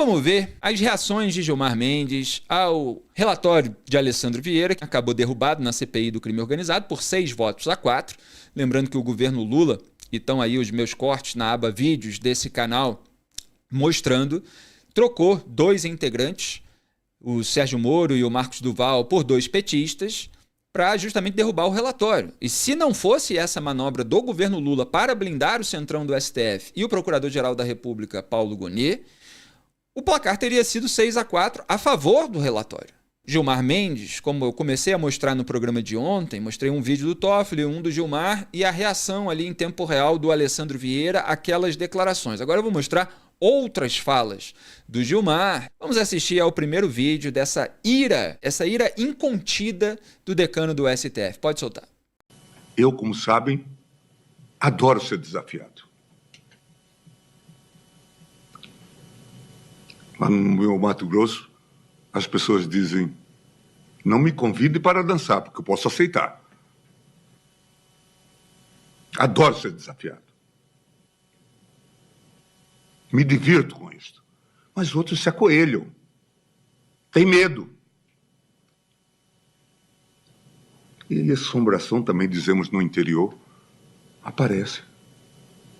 vamos ver as reações de Gilmar Mendes ao relatório de Alessandro Vieira, que acabou derrubado na CPI do crime organizado por 6 votos a 4. Lembrando que o governo Lula, e estão aí os meus cortes na aba vídeos desse canal, mostrando, trocou 2 integrantes, o Sérgio Moro e o Marcos Duval, por 2 petistas, para justamente derrubar o relatório. E se não fosse essa manobra do governo Lula para blindar o centrão do STF e o Procurador-Geral da República, Paulo Gonet, o placar teria sido 6-4 a favor do relatório. Gilmar Mendes, como eu comecei a mostrar no programa de ontem, mostrei um vídeo do Toffoli, um do Gilmar e a reação ali em tempo real do Alessandro Vieira àquelas declarações. Agora eu vou mostrar outras falas do Gilmar. Vamos assistir ao primeiro vídeo dessa ira, essa ira incontida do decano do STF. Pode soltar. Eu, como sabem, adoro ser desafiado. Lá no meu Mato Grosso, as pessoas dizem: não me convide para dançar, porque eu posso aceitar. Adoro ser desafiado. Me divirto com isso. Mas outros se acoelham. Tem medo. E a assombração, também dizemos no interior, aparece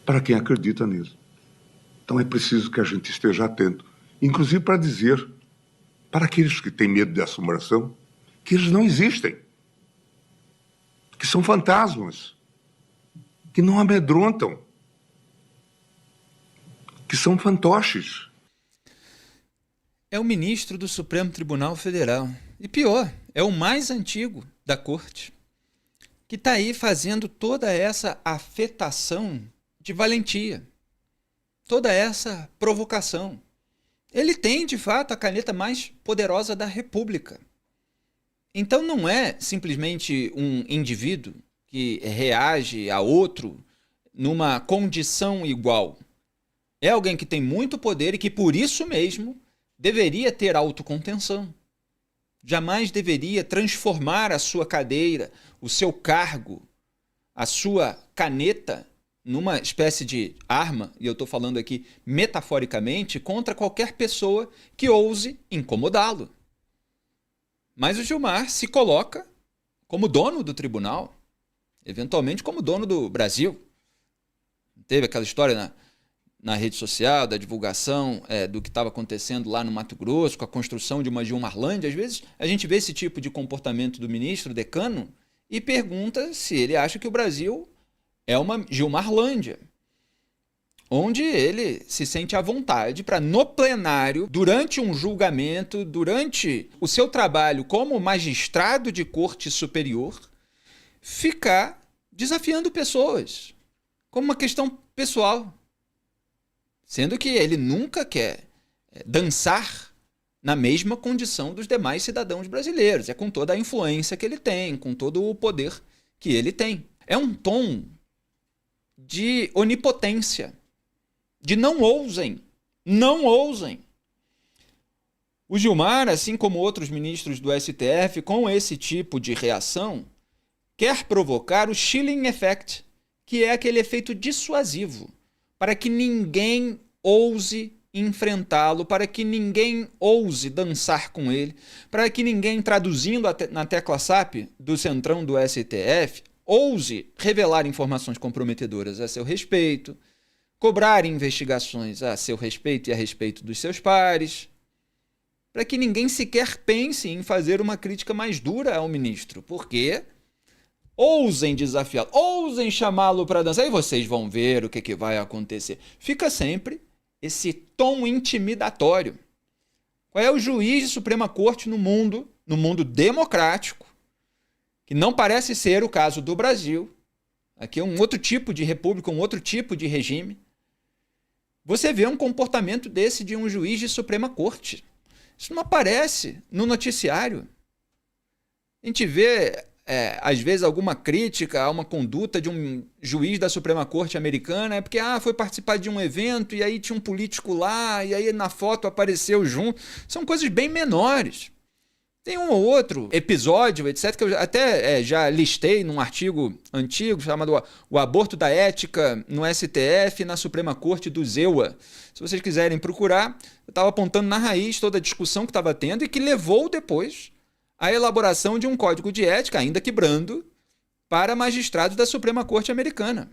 para quem acredita nisso. Então é preciso que a gente esteja atento, inclusive para dizer para aqueles que têm medo de assombração que eles não existem, que são fantasmas, que não amedrontam, que são fantoches. É o ministro do Supremo Tribunal Federal. E pior, é o mais antigo da corte, que está aí fazendo toda essa afetação de valentia, toda essa provocação. Ele tem, de fato, a caneta mais poderosa da República. Então não é simplesmente um indivíduo que reage a outro numa condição igual. É alguém que tem muito poder e que, por isso mesmo, deveria ter autocontenção. Jamais deveria transformar a sua cadeira, o seu cargo, a sua caneta, numa espécie de arma, e eu estou falando aqui metaforicamente, contra qualquer pessoa que ouse incomodá-lo. Mas o Gilmar se coloca como dono do tribunal, eventualmente como dono do Brasil. Teve aquela história na rede social, da divulgação do que estava acontecendo lá no Mato Grosso, com a construção de uma Gilmarlândia. Às vezes a gente vê esse tipo de comportamento do ministro, decano, e pergunta se ele acha que o Brasil é uma Gilmarlândia, onde ele se sente à vontade para, no plenário, durante um julgamento, durante o seu trabalho como magistrado de corte superior, ficar desafiando pessoas, como uma questão pessoal. Sendo que ele nunca quer dançar na mesma condição dos demais cidadãos brasileiros. É com toda a influência que ele tem, com todo o poder que ele tem. É um tom de onipotência, de não ousem, não ousem. O Gilmar, assim como outros ministros do STF, com esse tipo de reação, quer provocar o chilling effect, que é aquele efeito dissuasivo, para que ninguém ouse enfrentá-lo, para que ninguém ouse dançar com ele, para que ninguém, traduzindo na tecla SAP do centrão do STF, ouse revelar informações comprometedoras a seu respeito, cobrar investigações a seu respeito e a respeito dos seus pares, para que ninguém sequer pense em fazer uma crítica mais dura ao ministro, porque ousem desafiá-lo, ousem chamá-lo para dançar, e vocês vão ver o que vai acontecer. Fica sempre esse tom intimidatório. Qual é o juiz de Suprema Corte no mundo democrático, que não parece ser o caso do Brasil? Aqui é um outro tipo de república, um outro tipo de regime. Você vê um comportamento desse de um juiz de Suprema Corte. Isso não aparece no noticiário. A gente vê, às vezes, alguma crítica a uma conduta de um juiz da Suprema Corte americana, porque foi participar de um evento e aí tinha um político lá, e aí na foto apareceu junto. São coisas bem menores. Tem um ou outro episódio, etc., que eu até já listei num artigo antigo chamado O Aborto da Ética no STF e na Suprema Corte do Zewa. Se vocês quiserem procurar, eu estava apontando na raiz toda a discussão que estava tendo e que levou depois à elaboração de um código de ética, ainda que brando, para magistrados da Suprema Corte americana.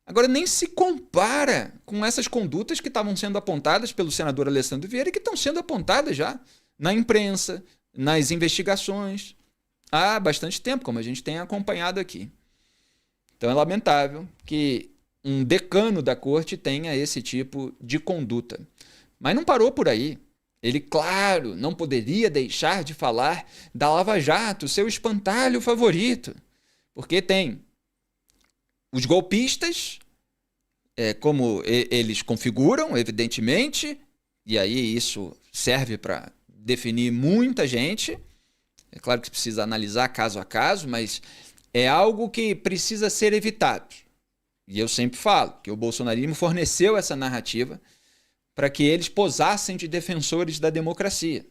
Agora, nem se compara com essas condutas que estavam sendo apontadas pelo senador Alessandro Vieira e que estão sendo apontadas já na imprensa, nas investigações, há bastante tempo, como a gente tem acompanhado aqui. Então é lamentável que um decano da corte tenha esse tipo de conduta. Mas não parou por aí. Ele, claro, não poderia deixar de falar da Lava Jato, seu espantalho favorito. Porque tem os golpistas, como eles configuram, evidentemente, e aí isso serve para definir muita gente. É claro que precisa analisar caso a caso, mas é algo que precisa ser evitado. E eu sempre falo que o bolsonarismo forneceu essa narrativa para que eles posassem de defensores da democracia,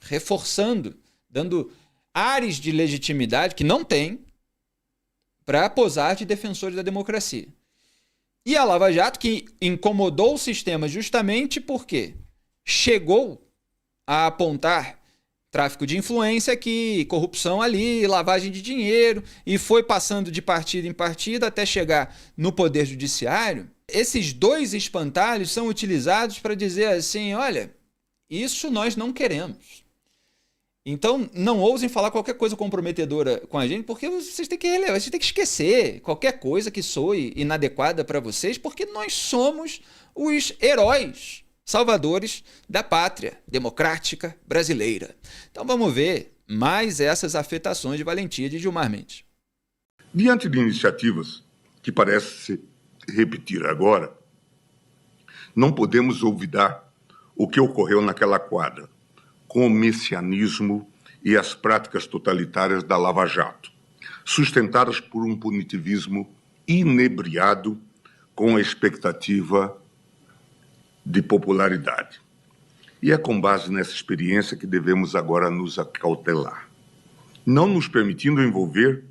reforçando, dando ares de legitimidade que não tem para posar de defensores da democracia. E a Lava Jato, que incomodou o sistema justamente porque chegou a apontar tráfico de influência aqui, corrupção ali, lavagem de dinheiro, e foi passando de partido em partido até chegar no Poder Judiciário. Esses dois espantalhos são utilizados para dizer assim, olha, isso nós não queremos. Então, não ousem falar qualquer coisa comprometedora com a gente, porque vocês têm que relevar, vocês têm que esquecer qualquer coisa que soe inadequada para vocês, porque nós somos os heróis salvadores da pátria democrática brasileira. Então vamos ver mais essas afetações de valentia de Gilmar Mendes. Diante de iniciativas que parecem se repetir agora, não podemos olvidar o que ocorreu naquela quadra, com o messianismo e as práticas totalitárias da Lava Jato, sustentadas por um punitivismo inebriado com a expectativa de popularidade. E é com base nessa experiência que devemos agora nos acautelar, não nos permitindo envolver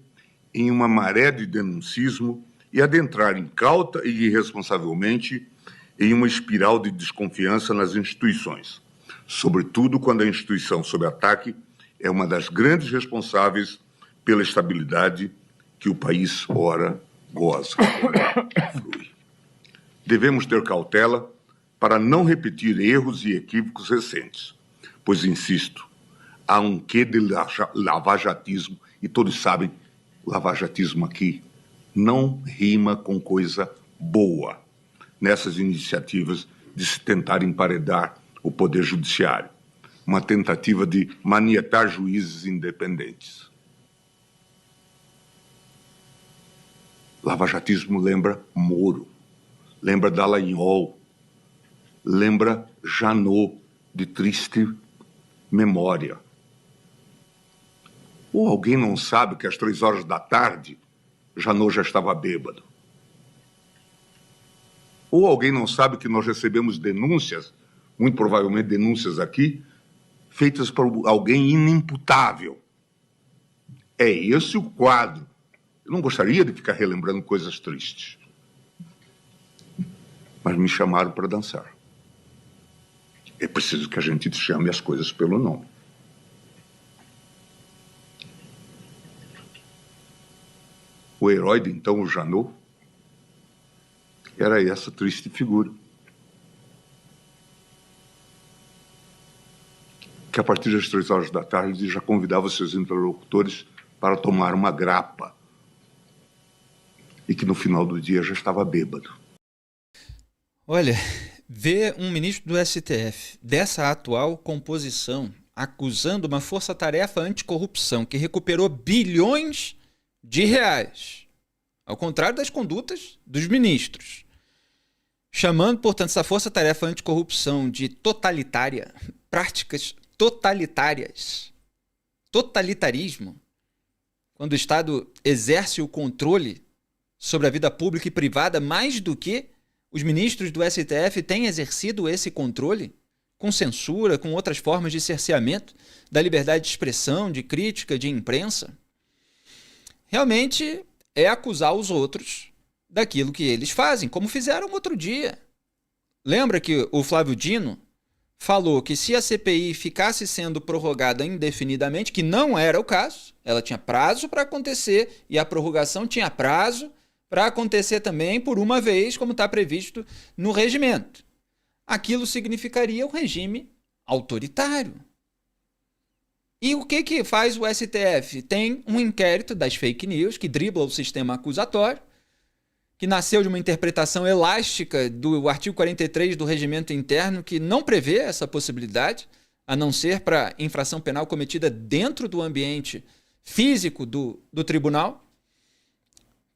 em uma maré de denuncismo e adentrar incauta e irresponsavelmente em uma espiral de desconfiança nas instituições, sobretudo quando a instituição sob ataque é uma das grandes responsáveis pela estabilidade que o país ora goza, ora flui. Devemos ter cautela para não repetir erros e equívocos recentes, pois, insisto, há um quê de lavajatismo, e todos sabem, lavajatismo aqui não rima com coisa boa, nessas iniciativas de se tentar emparedar o Poder Judiciário, uma tentativa de manietar juízes independentes. Lavajatismo lembra Moro, lembra Dallagnol, lembra Janot, de triste memória. Ou alguém não sabe que às 3 horas da tarde, Janot já estava bêbado. Ou alguém não sabe que nós recebemos denúncias, muito provavelmente denúncias aqui, feitas por alguém inimputável. É esse o quadro. Eu não gostaria de ficar relembrando coisas tristes. Mas me chamaram para dançar. É preciso que a gente chame as coisas pelo nome. O herói de então, o Janot, era essa triste figura. Que a partir das 3 horas da tarde já convidava seus interlocutores para tomar uma grapa. E que no final do dia já estava bêbado. Olha, ver um ministro do STF dessa atual composição acusando uma força-tarefa anticorrupção que recuperou bilhões de reais, ao contrário das condutas dos ministros, chamando, portanto, essa força-tarefa anticorrupção de totalitária, práticas totalitárias, totalitarismo, quando o Estado exerce o controle sobre a vida pública e privada mais do que os ministros do STF têm exercido esse controle com censura, com outras formas de cerceamento da liberdade de expressão, de crítica, de imprensa, realmente é acusar os outros daquilo que eles fazem, como fizeram outro dia. Lembra que o Flávio Dino falou que se a CPI ficasse sendo prorrogada indefinidamente, que não era o caso, ela tinha prazo para acontecer e a prorrogação tinha prazo para acontecer também por uma vez, como está previsto no regimento. Aquilo significaria um regime autoritário. E o que faz o STF? Tem um inquérito das fake news que dribla o sistema acusatório, que nasceu de uma interpretação elástica do artigo 43 do regimento interno, que não prevê essa possibilidade, a não ser para infração penal cometida dentro do ambiente físico do tribunal.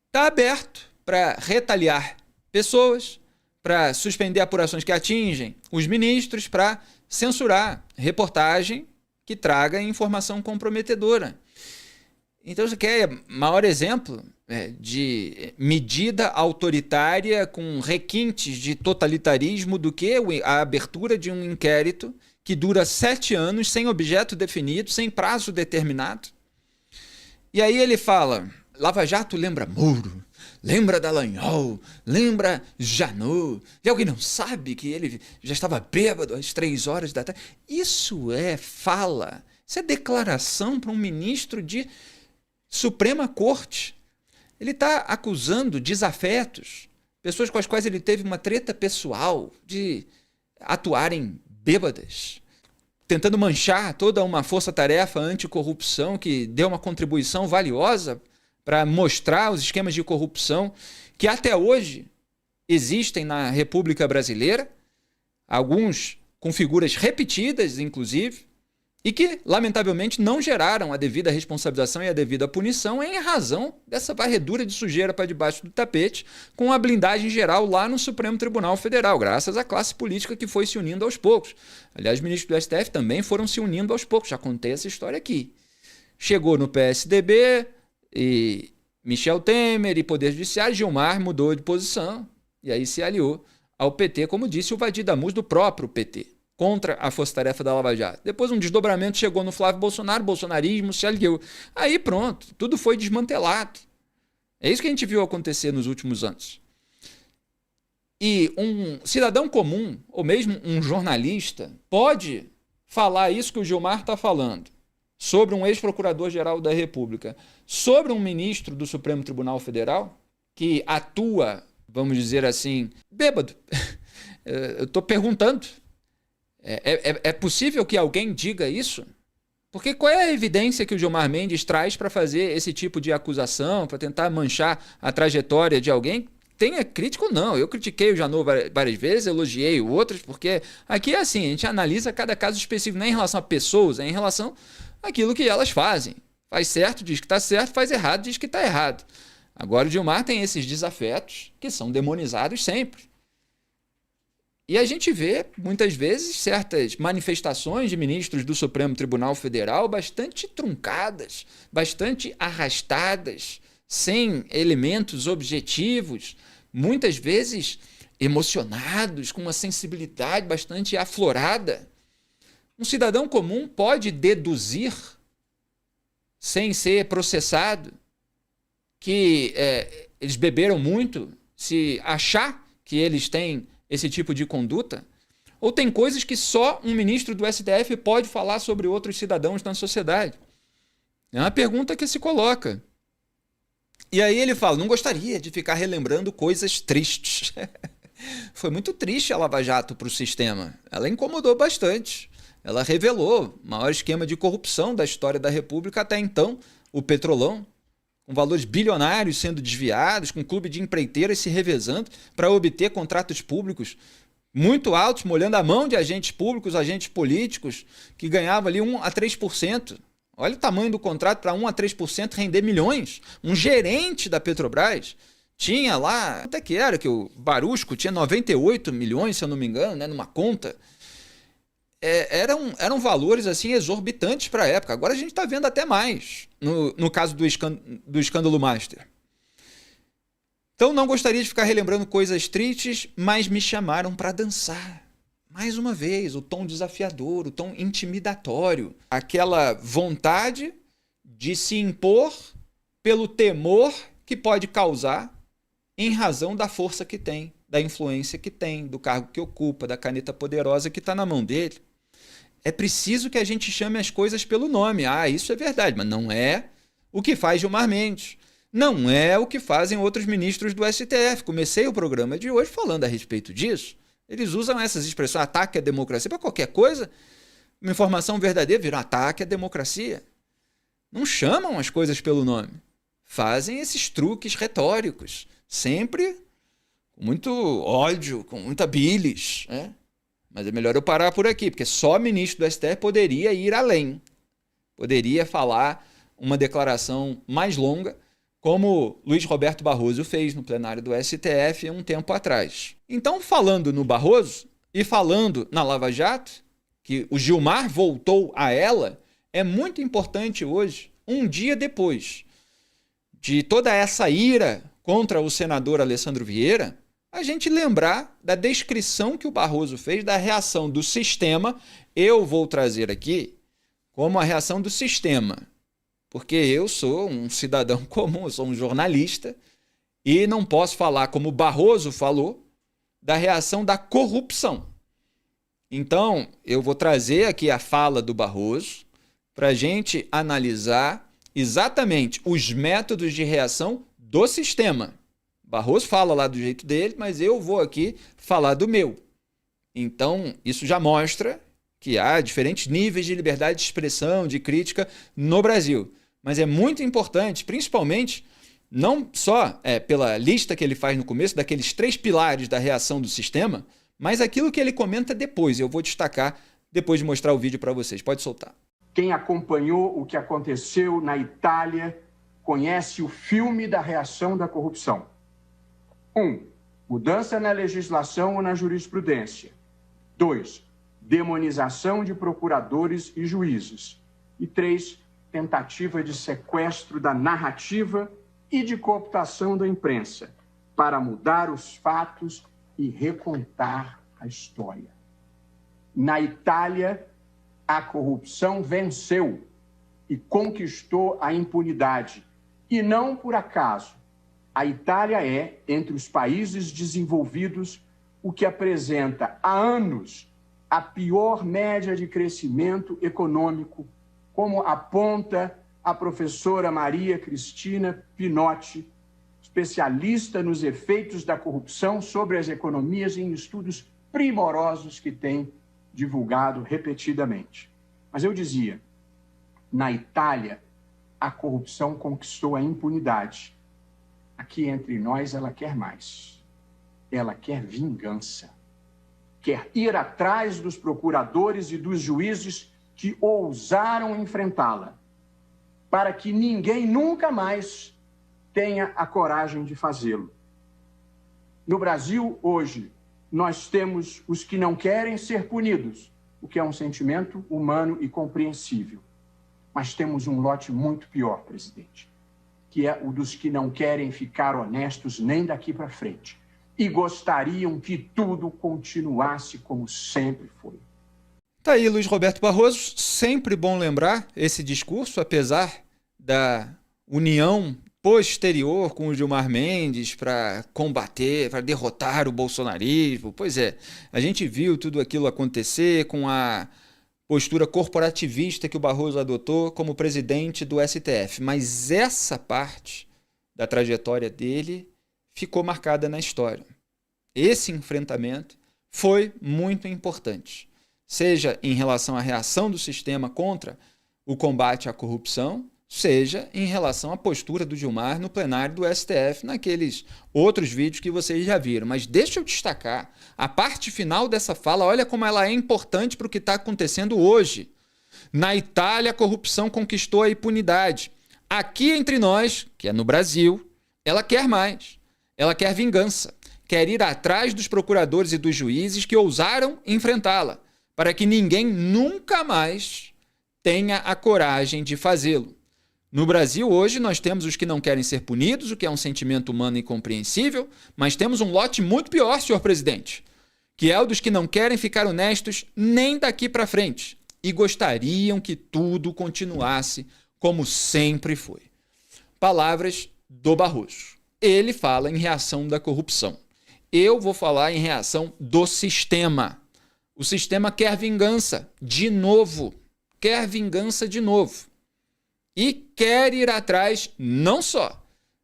Está aberto para retaliar pessoas, para suspender apurações que atingem os ministros, para censurar reportagem que traga informação comprometedora. Então, você quer maior exemplo de medida autoritária com requintes de totalitarismo do que a abertura de um inquérito que dura 7 anos, sem objeto definido, sem prazo determinado? E aí ele fala, Lava Jato lembra Moro, lembra Dallagnol, lembra Janot, e alguém não sabe que ele já estava bêbado às 3 horas da tarde? Isso é fala, isso é declaração para um ministro de Suprema Corte. Ele está acusando desafetos, pessoas com as quais ele teve uma treta pessoal, de atuarem bêbadas, tentando manchar toda uma força-tarefa anticorrupção que deu uma contribuição valiosa para mostrar os esquemas de corrupção que até hoje existem na República Brasileira, alguns com figuras repetidas, inclusive, e que, lamentavelmente, não geraram a devida responsabilização e a devida punição em razão dessa varredura de sujeira para debaixo do tapete, com a blindagem geral lá no Supremo Tribunal Federal, graças à classe política que foi se unindo aos poucos. Aliás, os ministros do STF também foram se unindo aos poucos, já contei essa história aqui. Chegou no PSDB, e Michel Temer e Poder Judiciário, Gilmar mudou de posição e aí se aliou ao PT, como disse o Vadir Damus do próprio PT, contra a força-tarefa da Lava Jato. Depois um desdobramento chegou no Flávio Bolsonaro, bolsonarismo se aliou. Aí pronto, tudo foi desmantelado. É isso que a gente viu acontecer nos últimos anos. E um cidadão comum, ou mesmo um jornalista, pode falar isso que o Gilmar está falando sobre um ex-procurador-geral da República, sobre um ministro do Supremo Tribunal Federal que atua, vamos dizer assim, bêbado. Eu estou perguntando. É possível que alguém diga isso? Porque qual é a evidência que o Gilmar Mendes traz para fazer esse tipo de acusação, para tentar manchar a trajetória de alguém? Tenha crítico, não. Eu critiquei o Janot várias vezes, elogiei outros, porque aqui é assim, a gente analisa cada caso específico, não é em relação a pessoas, é em relação àquilo que elas fazem. Faz certo, diz que está certo, faz errado, diz que está errado. Agora o Gilmar tem esses desafetos que são demonizados sempre. E a gente vê, muitas vezes, certas manifestações de ministros do Supremo Tribunal Federal bastante truncadas, bastante arrastadas, sem elementos objetivos, muitas vezes emocionados, com uma sensibilidade bastante aflorada. Um cidadão comum pode deduzir, sem ser processado, que eles beberam muito, se achar que eles têm esse tipo de conduta? Ou tem coisas que só um ministro do STF pode falar sobre outros cidadãos na sociedade? É uma pergunta que se coloca. E aí ele fala, não gostaria de ficar relembrando coisas tristes. Foi muito triste a Lava Jato para o sistema. Ela incomodou bastante. Ela revelou o maior esquema de corrupção da história da República até então, o Petrolão, com valores bilionários sendo desviados, com clube de empreiteiras se revezando para obter contratos públicos muito altos, molhando a mão de agentes públicos, agentes políticos, que ganhavam ali 1 a 3%. Olha o tamanho do contrato para 1 a 3% render milhões. Um gerente da Petrobras tinha lá, até que era, que o Barusco tinha 98 milhões, se eu não me engano, né, numa conta. Eram valores assim exorbitantes para a época. Agora a gente está vendo até mais no caso do escândalo Master. Então não gostaria de ficar relembrando coisas tristes, mas me chamaram para dançar. Mais uma vez, o tom desafiador, o tom intimidatório, aquela vontade de se impor pelo temor que pode causar em razão da força que tem, da influência que tem, do cargo que ocupa, da caneta poderosa que está na mão dele. É preciso que a gente chame as coisas pelo nome. Ah, isso é verdade, mas não é o que faz Gilmar Mendes. Não é o que fazem outros ministros do STF. Comecei o programa de hoje falando a respeito disso. Eles usam essas expressões, ataque à democracia, para qualquer coisa. Uma informação verdadeira vira ataque à democracia. Não chamam as coisas pelo nome. Fazem esses truques retóricos, sempre com muito ódio, com muita bilis, né? Mas é melhor eu parar por aqui, porque só ministro do STF poderia ir além. Poderia falar uma declaração mais longa, como Luiz Roberto Barroso fez no plenário do STF um tempo atrás. Então, falando no Barroso e falando na Lava Jato, que o Gilmar voltou a ela, é muito importante hoje, um dia depois de toda essa ira contra o senador Alessandro Vieira, a gente lembrar da descrição que o Barroso fez da reação do sistema. Eu vou trazer aqui como a reação do sistema, porque eu sou um cidadão comum, eu sou um jornalista e não posso falar como o Barroso falou da reação da corrupção. Então, eu vou trazer aqui a fala do Barroso para a gente analisar exatamente os métodos de reação do sistema. Barroso fala lá do jeito dele, mas eu vou aqui falar do meu. Então, isso já mostra que há diferentes níveis de liberdade de expressão, de crítica no Brasil. Mas é muito importante, principalmente, não só pela lista que ele faz no começo, daqueles 3 pilares da reação do sistema, mas aquilo que ele comenta depois. Eu vou destacar depois de mostrar o vídeo para vocês. Pode soltar. Quem acompanhou o que aconteceu na Itália conhece o filme da reação da corrupção. 1. Mudança na legislação ou na jurisprudência. 2. Demonização de procuradores e juízes. E 3. Tentativa de sequestro da narrativa e de cooptação da imprensa para mudar os fatos e recontar a história. Na Itália, a corrupção venceu e conquistou a impunidade. E não por acaso. A Itália é, entre os países desenvolvidos, o que apresenta há anos a pior média de crescimento econômico, como aponta a professora Maria Cristina Pinotti, especialista nos efeitos da corrupção sobre as economias em estudos primorosos que tem divulgado repetidamente. Mas eu dizia, na Itália, a corrupção conquistou a impunidade. Aqui entre nós, ela quer mais. Ela quer vingança. Quer ir atrás dos procuradores e dos juízes que ousaram enfrentá-la, para que ninguém nunca mais tenha a coragem de fazê-lo. No Brasil, hoje, nós temos os que não querem ser punidos, o que é um sentimento humano e compreensível. Mas temos um lote muito pior, presidente, que é o dos que não querem ficar honestos nem daqui para frente e gostariam que tudo continuasse como sempre foi. Tá aí Luiz Roberto Barroso, sempre bom lembrar esse discurso, apesar da união posterior com o Gilmar Mendes para combater, para derrotar o bolsonarismo. Pois é, a gente viu tudo aquilo acontecer com a postura corporativista que o Barroso adotou como presidente do STF. Mas essa parte da trajetória dele ficou marcada na história. Esse enfrentamento foi muito importante, seja em relação à reação do sistema contra o combate à corrupção, seja em relação à postura do Gilmar no plenário do STF, naqueles outros vídeos que vocês já viram. Mas deixa eu destacar a parte final dessa fala, olha como ela é importante para o que está acontecendo hoje. Na Itália, a corrupção conquistou a impunidade. Aqui entre nós, que é no Brasil, ela quer mais. Ela quer vingança. Quer ir atrás dos procuradores e dos juízes que ousaram enfrentá-la, para que ninguém nunca mais tenha a coragem de fazê-lo. No Brasil, hoje, nós temos os que não querem ser punidos, o que é um sentimento humano incompreensível, mas temos um lote muito pior, senhor presidente, que é o dos que não querem ficar honestos nem daqui para frente e gostariam que tudo continuasse como sempre foi. Palavras do Barroso. Ele fala em reação da corrupção. Eu vou falar em reação do sistema. O sistema quer vingança de novo. Quer vingança de novo. E quer ir atrás não só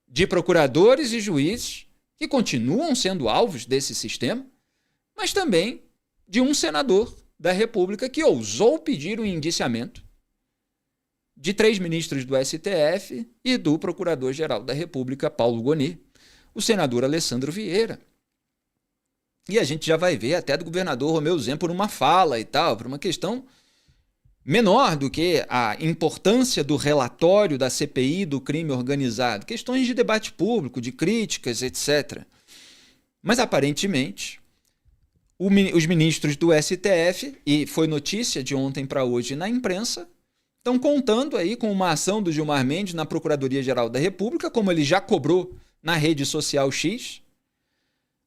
de procuradores e juízes que continuam sendo alvos desse sistema, mas também de um senador da República que ousou pedir o indiciamento de 3 ministros do STF e do Procurador-Geral da República, Paulo Gonet, o senador Alessandro Vieira. E a gente já vai ver até do governador Romeu Zema por uma fala e tal, por uma questão menor do que a importância do relatório da CPI do crime organizado, questões de debate público, de críticas, etc. Mas, aparentemente, os ministros do STF, e foi notícia de ontem para hoje na imprensa, estão contando aí com uma ação do Gilmar Mendes na Procuradoria-Geral da República, como ele já cobrou na rede social X,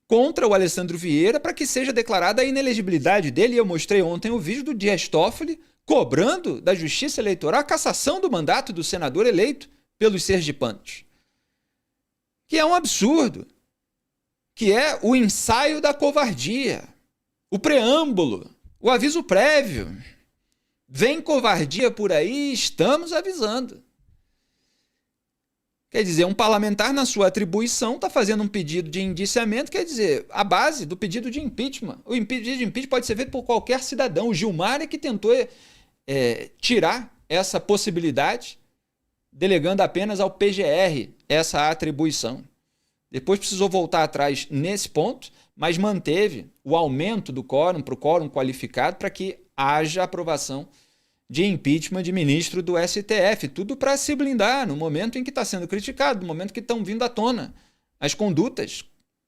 contra o Alessandro Vieira para que seja declarada a inelegibilidade dele. E eu mostrei ontem o vídeo do Dias Toffoli cobrando da Justiça Eleitoral a cassação do mandato do senador eleito pelos sergipanos. Que é um absurdo. Que é o ensaio da covardia. O preâmbulo. O aviso prévio. Vem covardia por aí, estamos avisando. Quer dizer, um parlamentar na sua atribuição está fazendo um pedido de indiciamento, quer dizer, a base do pedido de impeachment. O pedido de impeachment pode ser feito por qualquer cidadão. O Gilmar é que tentou tirar essa possibilidade, delegando apenas ao PGR essa atribuição. Depois precisou voltar atrás nesse ponto, mas manteve o aumento do quórum para o quórum qualificado para que haja aprovação de impeachment de ministro do STF. Tudo para se blindar no momento em que está sendo criticado, no momento que estão vindo à tona as condutas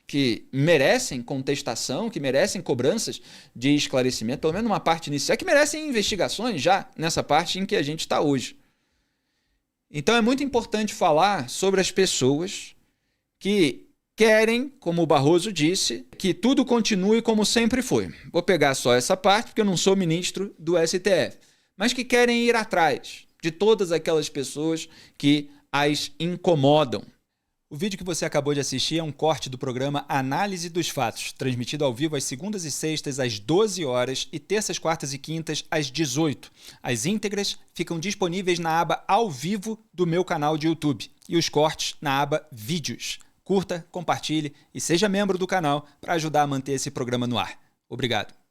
que merecem contestação, que merecem cobranças de esclarecimento, pelo menos uma parte inicial, que merecem investigações já nessa parte em que a gente está hoje. Então é muito importante falar sobre as pessoas que querem, como o Barroso disse, que tudo continue como sempre foi. Vou pegar só essa parte, porque eu não sou ministro do STF. Mas que querem ir atrás de todas aquelas pessoas que as incomodam. O vídeo que você acabou de assistir é um corte do programa Análise dos Fatos, transmitido ao vivo às segundas e sextas às 12 horas e terças, quartas e quintas às 18. As íntegras ficam disponíveis na aba Ao Vivo do meu canal de YouTube e os cortes na aba Vídeos. Curta, compartilhe e seja membro do canal para ajudar a manter esse programa no ar. Obrigado.